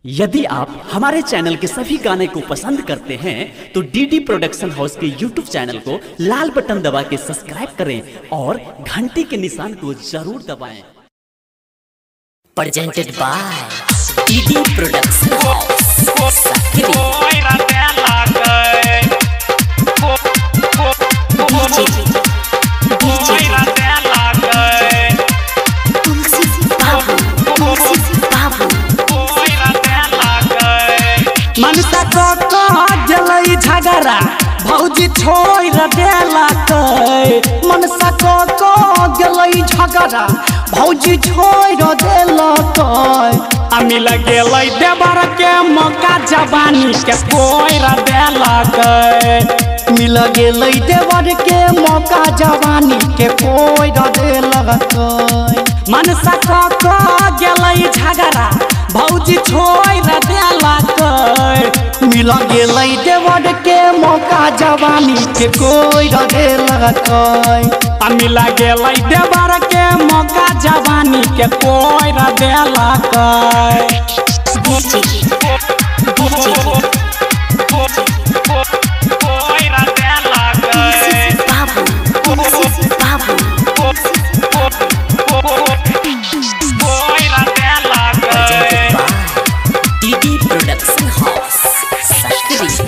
यदि आप हमारे चैनल के सभी गाने को पसंद करते हैं तो डीडी प्रोडक्शन हाउस के यूट्यूब चैनल को लाल बटन दबा के सब्सक्राइब करें और घंटी के निशान को जरूर दबाएं। Presented by DD production house मनसा को जलई झगड़ा भौजी छोड़ देला कई। मनसा को जलई झगड़ा भौजी छोड़ देला कई। मिल गेलै देवर के मौका जवानी के कोइरा देला कई। मिल गेलै देवर के मौका जवानी के कोइरा देला कई। मनसा को गेलै झगड़ा भौजी छोड़ देला कई। मिल गेलै देवर के मौका जवानी के कोइरा देला कई। मिल गेलै देवर के मौका जवानी के कोइरा देला कई।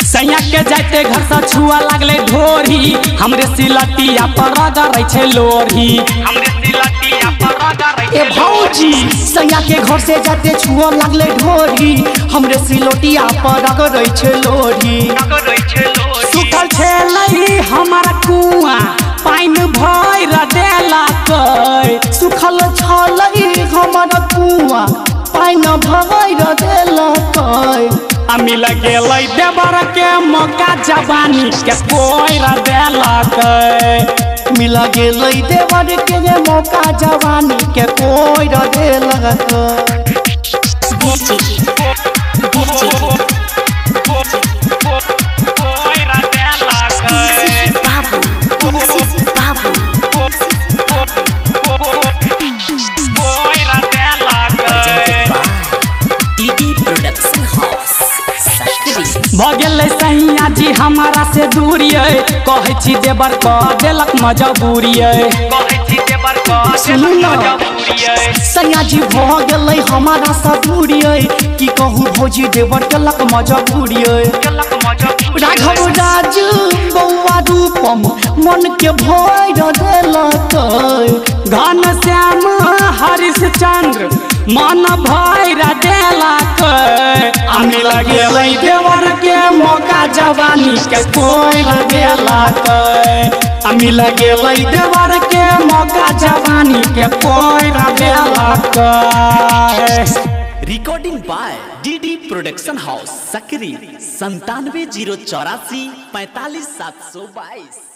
सैया के जाते घर से छुआ लगले ढोरी हमरे सिलटिया पर रगड़ै छै लोरी। हमरे सिलटिया पर रगड़ै ए भौजी सैया के घर से जाते छुआ लगले ढोरी हमरे सिलटिया पर रगड़ै छै लोरी। सुखल छलै हमर कुआं पाइन भइर देला कई। सुखल छलै हमर कुआं पाइन भइर देला कई। मिल गेलै देवर के मौका जवानी के कोइरा देला कई। मिल गेलै देवर के मौका जवानी के कोइरा देला कई। भगेलै सैया जी हमारा से दूरी कहै छी देवर क देलक मजबूरी। सैया जी भगेलै हमारा से दूरी की कहूँ भौजी देवर केलक मजबूरी। राघव राजू बौआ रूपम मन के भैर देलक। घन श्याम हरिश्चंद्र मन भैर देलक। मिल गेलै देवर के मौका जवानी के कोइरा देला कई। मिल गेलै देवर के मौका जवानी के कोइरा देला कई। Recording by DD production house Sakri 97 084 45 722।